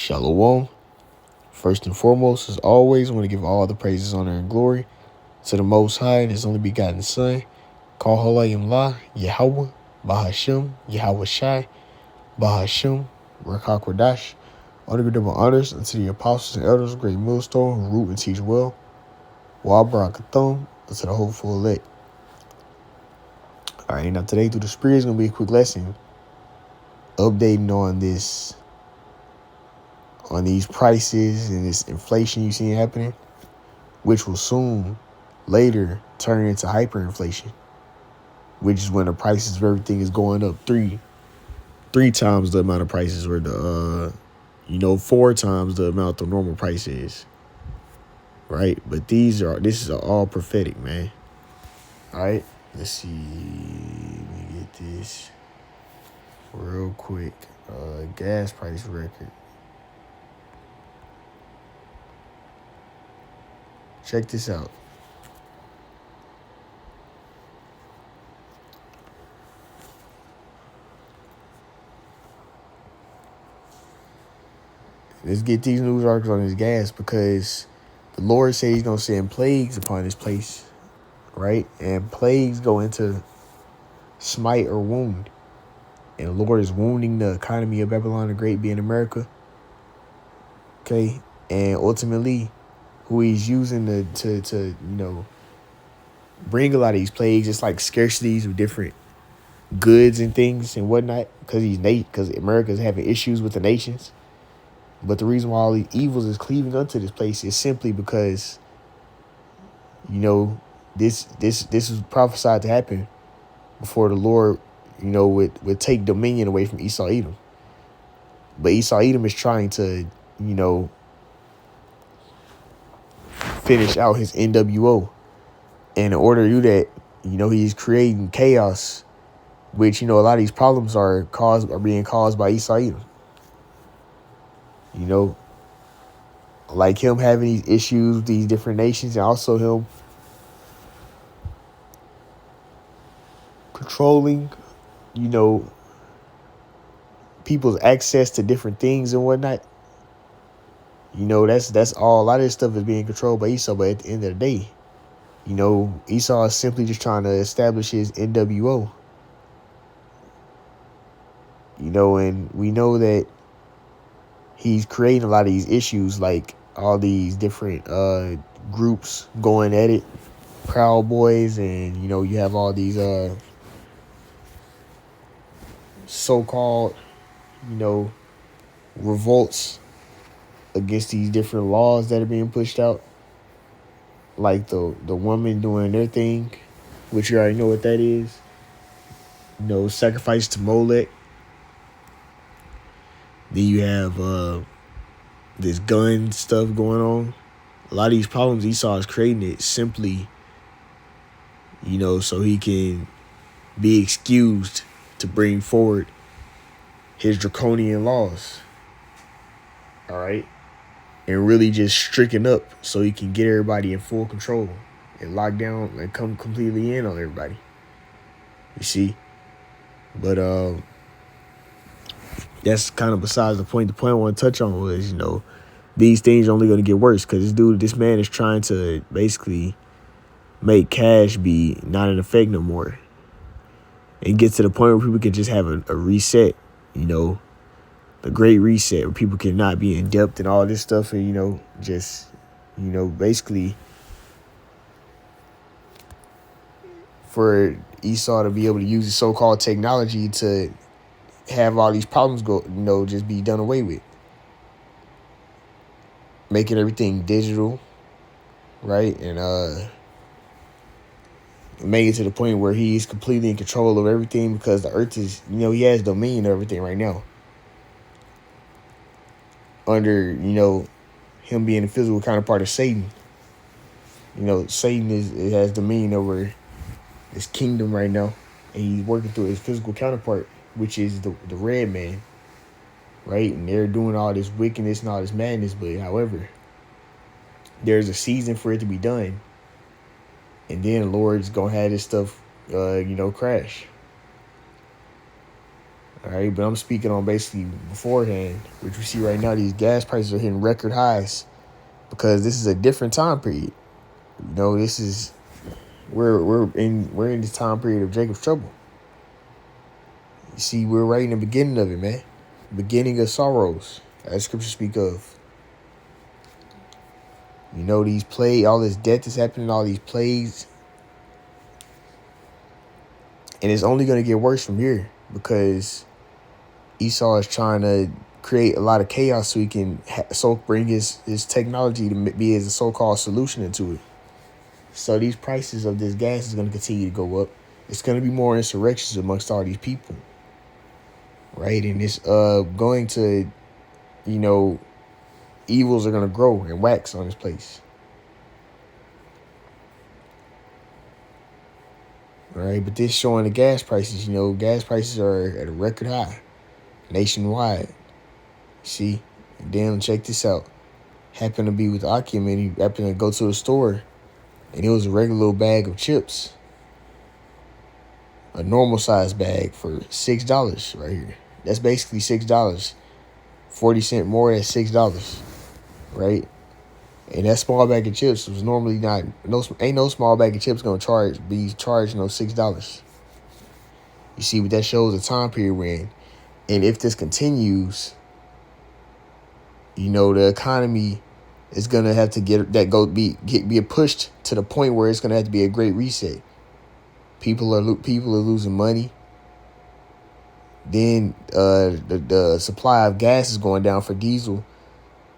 Shalom. First and foremost, as always, I want to give all the praises, honor, and glory to the Most High and His only begotten Son, Call Halayim La, Yahweh, Bahashem, Yahweh Shai, Bahashem, Rakak Radash. All the double honors unto the apostles and elders of Great Millstone who root and teach well. Wa Barakathon unto the hopeful elect. All right, now today through the Spirit is going to be a quick lesson updating on these prices and this inflation you see happening, which will soon later turn into hyperinflation, which is when the prices of everything is going up three times the amount of prices, or four times the amount the normal price is. Right? But this is all prophetic, man. All right, let's see. Let me get this real quick. Gas price record. Check this out. Let's get these news articles on this gas, because the Lord said He's going to send plagues upon this place, right? And plagues go into smite or wound. And the Lord is wounding the economy of Babylon the Great, being America. Okay? And ultimately, who He's using to bring a lot of these plagues, it's like scarcities of different goods and things and whatnot, because America's having issues with the nations. But the reason why all these evils is cleaving unto this place is simply because, this was prophesied to happen before the Lord, would take dominion away from Esau Edom. But Esau Edom is trying to, finish out his NWO. And in order to do that, he's creating chaos, which, a lot of these problems are being caused by Esau Edom. Like him having these issues with these different nations, and also him controlling, people's access to different things and whatnot. That's all. A lot of this stuff is being controlled by Esau. But at the end of the day, Esau is simply just trying to establish his NWO. And we know that he's creating a lot of these issues, like all these different groups going at it, Proud Boys, and you have all these so-called revolts against these different laws that are being pushed out, like the woman doing their thing, which you already know what that is. Sacrifice to Molech. Then you have this gun stuff going on. A lot of these problems Esau is creating it simply, so he can be excused to bring forward his draconian laws. All right. And really just stricken up so he can get everybody in full control and lock down and come completely in on everybody. You see? But that's kind of besides the point. The point I want to touch on was, these things are only going to get worse, because this man is trying to basically make cash be not in effect no more, and get to the point where people can just have a reset, the great reset, where people cannot be in debt and all this stuff, and basically for Esau to be able to use the so-called technology to have all these problems go, just be done away with. Making everything digital, right? And make it to the point where he's completely in control of everything, because the earth is, he has dominion of everything right now. Under, him being a physical counterpart of Satan. Satan has dominion over his kingdom right now, and he's working through his physical counterpart, which is the red man, right? And they're doing all this wickedness and all this madness, but however, there's a season for it to be done, and then the Lord's gonna have this stuff, crash. All right, but I'm speaking on basically beforehand, which we see right now. These gas prices are hitting record highs because this is a different time period. You know, this is we're in this time period of Jacob's trouble. You see, we're right in the beginning of it, man. Beginning of sorrows, as scripture speak of. You know, these plagues, all this death is happening, all these plagues. And it's only going to get worse from here because Esau is trying to create a lot of chaos so he can bring his technology to be as a so-called solution into it. So these prices of this gas is going to continue to go up. It's going to be more insurrections amongst all these people. Right? And it's going to, you know, evils are going to grow and wax on this place. All right, but this showing the gas prices, you know, gas prices are at a record high nationwide. See, and then check this out. Happened to be with Akim and he happened to go to the store and it was a regular little bag of chips. A normal size bag for $6 right here. That's basically $6. 40 cents more than $6. Right? And that small bag of chips was normally ain't no small bag of chips gonna be charged no $6. You see, but that shows the time period we're in. And if this continues, you know, the economy is gonna have to be pushed to the point where it's gonna have to be a great reset. People are losing money. Then the supply of gas is going down for diesel.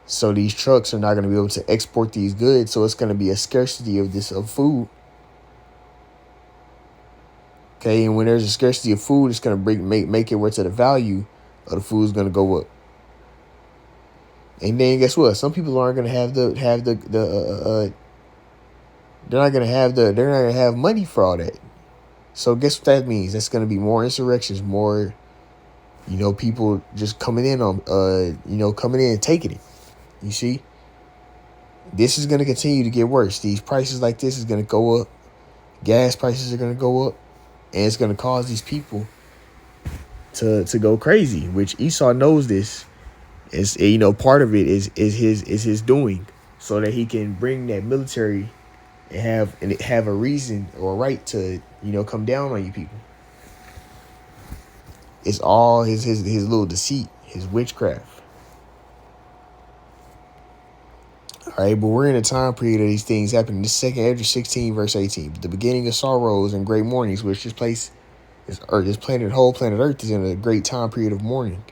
So these trucks are not going to be able to export these goods. So it's going to be a scarcity of food. Okay, and when there's a scarcity of food, it's going to make it where to the value of the food is going to go up. And then guess what? Some people aren't going to have they're not going to have money for all that. So guess what that means? That's going to be more insurrections, more, you know, people just coming in and taking it. You see, this is going to continue to get worse. These prices like this is going to go up. Gas prices are going to go up. And it's going to cause these people to go crazy, which Esau knows this. Is, you know, part of it is his doing so that he can bring that military and have a reason or a right to, you know, come down on you people. It's all his little deceit, his witchcraft. All right, but we're in a time period of these things happening. This second Ezra 16, verse 18. The beginning of sorrows and great mournings, which this place, whole planet Earth is in a great time period of mourning.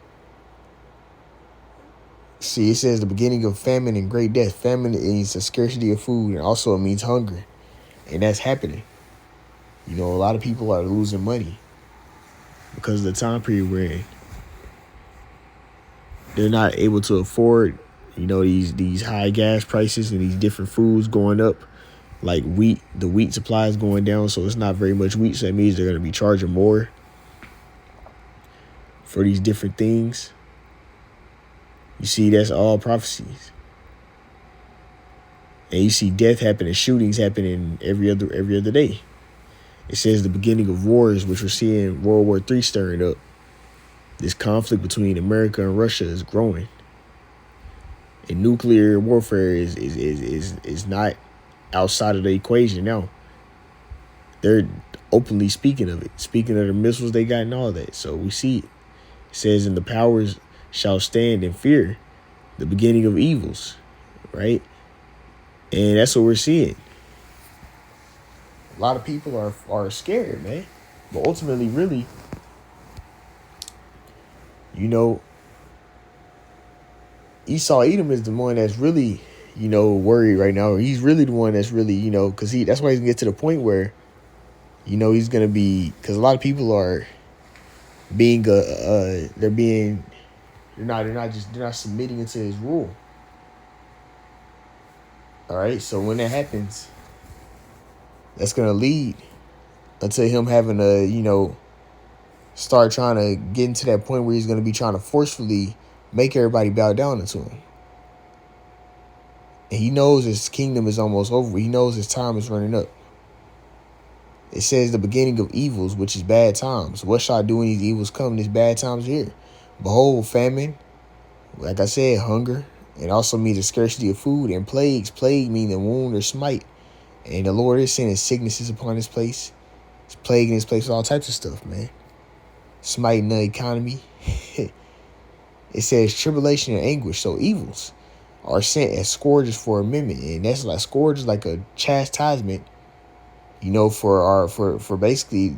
See, it says the beginning of famine and great death. Famine means a scarcity of food, and also it means hunger. And that's happening. You know, a lot of people are losing money because of the time period we're in. They're not able to afford, you know, these high gas prices and these different foods going up. Like wheat, the wheat supply is going down, so it's not very much wheat. So that means they're going to be charging more for these different things. You see, that's all prophecies. And you see death happening, shootings happening every other day. It says the beginning of wars, which we're seeing World War III stirring up. This conflict between America and Russia is growing. And nuclear warfare is not outside of the equation now. They're openly speaking of it, speaking of the missiles they got and all that. So we see it. It says, and the powers shall stand in fear, the beginning of evils, right? And that's what we're seeing. A lot of people are scared, man. But ultimately, really, you know, Esau Edom is the one that's really, you know, worried right now. He's really the one that's really, you know, because that's why he's gonna get to the point where, you know, he's gonna be, because a lot of people are being they're not submitting into his rule. All right, so when that happens, that's gonna lead until him having to, you know, start trying to get into that point where he's gonna be trying to forcefully make everybody bow down into him. And he knows his kingdom is almost over. He knows his time is running up. It says the beginning of evils, which is bad times. What shall I do when these evils come? These bad times here. Behold, famine, like I said, hunger. It also means the scarcity of food, and plagues. Plague meaning wound or smite. And the Lord is sending sicknesses upon this place. It's plaguing this place with all types of stuff, man. Smiting the economy. It says tribulation and anguish. So evils are sent as scourges for amendment. And that's like scourges, like a chastisement, for basically,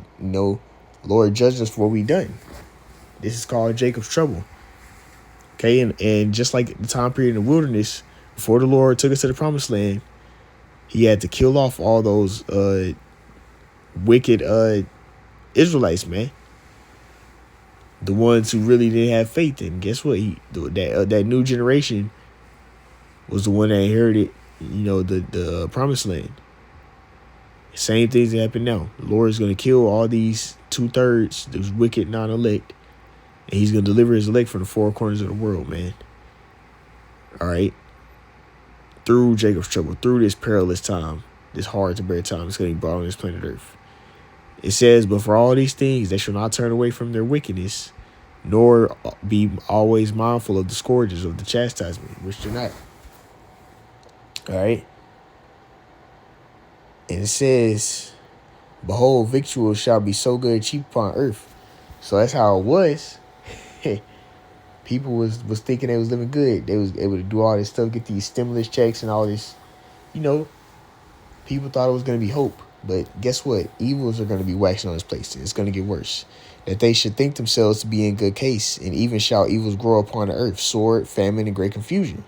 Lord judge us for what we done. This is called Jacob's trouble. Okay, and just like the time period in the wilderness, before the Lord took us to the promised land, he had to kill off all those wicked Israelites, man. The ones who really didn't have faith in. Guess what? That new generation was the one that inherited, the promised land. Same things that happen now. The Lord is going to kill all these 2/3, those wicked non-elect, and he's going to deliver his elect from the four corners of the world, man. All right. Through Jacob's trouble, through this perilous time, this hard to bear time, it's going to be brought on this planet Earth. It says, but for all these things, they shall not turn away from their wickedness, nor be always mindful of the scourges of the chastisement, which they're not. All right. And it says, behold, victuals shall be so good cheap upon earth. So that's how it was. People was thinking they was living good. They was able to do all this stuff, get these stimulus checks and all this. People thought it was going to be hope. But guess what? Evils are going to be waxing on this place. It's going to get worse. That they should think themselves to be in good case, and even shall evils grow upon the earth, sword, famine, and great confusion.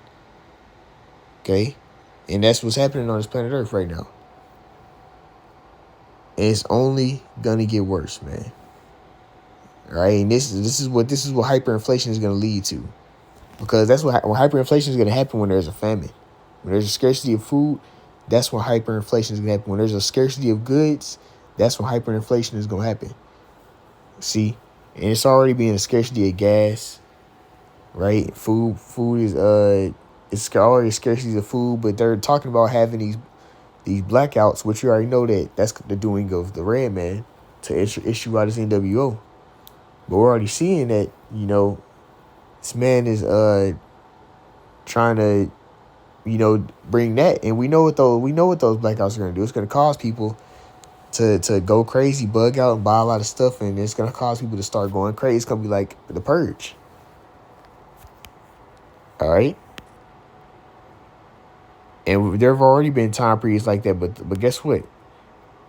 Okay? And that's what's happening on this planet Earth right now. And it's only going to get worse, man. All right? And this is what hyperinflation is going to lead to. Because that's when hyperinflation is going to happen when there's a famine. When there's a scarcity of food, that's when hyperinflation is going to happen. When there's a scarcity of goods, that's when hyperinflation is going to happen. See? And it's already being a scarcity of gas, right? Food is it's already a scarcity of food, but they're talking about having these blackouts, which you already know that's the doing of the red man to issue out his NWO. But we're already seeing that, this man is trying to bring that, and we know what those blackouts are going to do. It's going to cause people to go crazy, bug out, and buy a lot of stuff, and it's going to cause people to start going crazy. It's going to be like the purge. All right. And there have already been time periods like that, but guess what?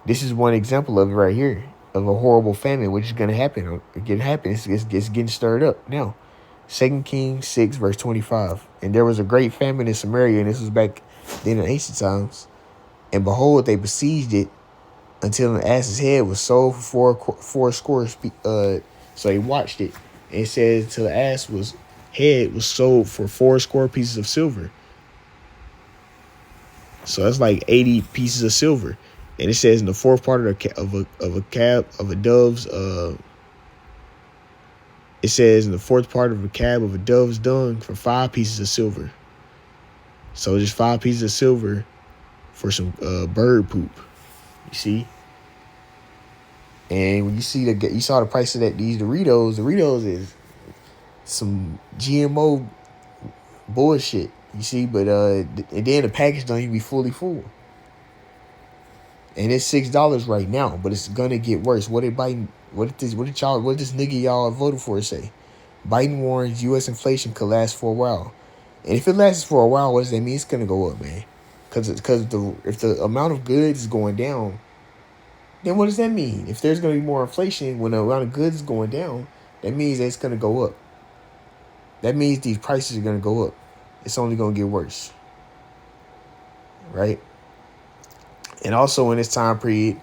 This is one example of it right here, of a horrible famine, which is going to happen. It's getting stirred up now. 2 Kings 6, verse 25. And there was a great famine in Samaria, and this was back then in ancient times. And behold, they besieged it until an ass's head was sold for four score. So they watched it. And it says until the ass head was sold for 4 pieces of silver. So that's like 80 pieces of silver. And it says in the fourth part of a dove's it says in the fourth part of a cab of a dove's dung for 5 pieces of silver. So just 5 pieces of silver for some bird poop. You see? And when you saw the price of these Doritos is some GMO bullshit. You see, but and then the package don't even be fully full. And it's $6 right now, but it's gonna get worse. What did this nigga y'all voted for say? Biden warns U.S. inflation could last for a while. And if it lasts for a while, what does that mean? It's gonna go up, man. Because if the amount of goods is going down, then what does that mean? If there's gonna be more inflation when the amount of goods is going down, that means that it's gonna go up. That means these prices are gonna go up. It's only gonna get worse, right? And also in this time period,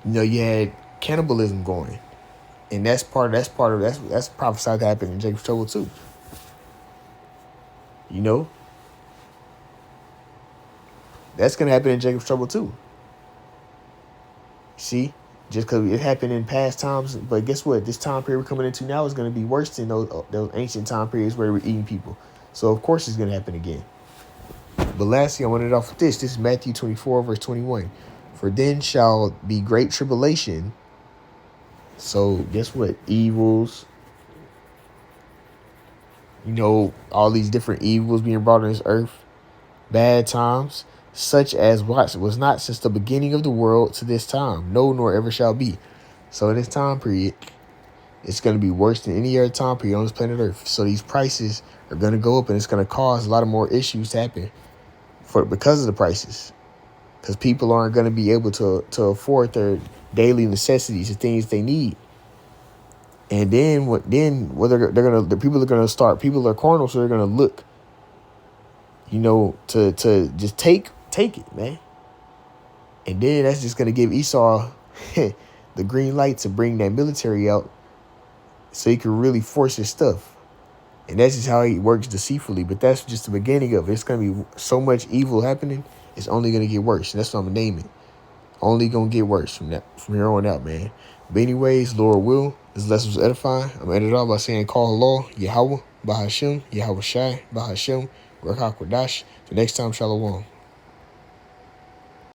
you had cannibalism going, and that's prophesied to happen in Jacob's trouble too. That's gonna happen in Jacob's trouble too. See, just because it happened in past times, but guess what? This time period we're coming into now is gonna be worse than those ancient time periods where we're eating people. So of course it's gonna happen again. But lastly, I wanted off with this. This is Matthew 24, verse 21. For then shall be great tribulation. So guess what? Evils, all these different evils being brought on this earth. Bad times, such as what was not since the beginning of the world to this time, no, nor ever shall be. So in this time period, it's going to be worse than any other time period on this planet Earth. So these prices are going to go up, and it's going to cause a lot of more issues to happen because of the prices. Because people aren't going to be able to afford their daily necessities, the things they need. And then people are carnal, so they're gonna look, to just take it, man. And then that's just gonna give Esau the green light to bring that military out, so he can really force his stuff. And that's just how he works deceitfully. But that's just the beginning of it. It's gonna be so much evil happening. It's only gonna get worse. And that's what I'm gonna name it. Only gonna get worse from here on out, man. But anyways, Lord will, this lesson was edifying. I'm gonna end it off by saying, call Allah, Yahweh, Bahashem, Yahweh Shai, Bahashem, Rakak Wadash. The next time, Shalom.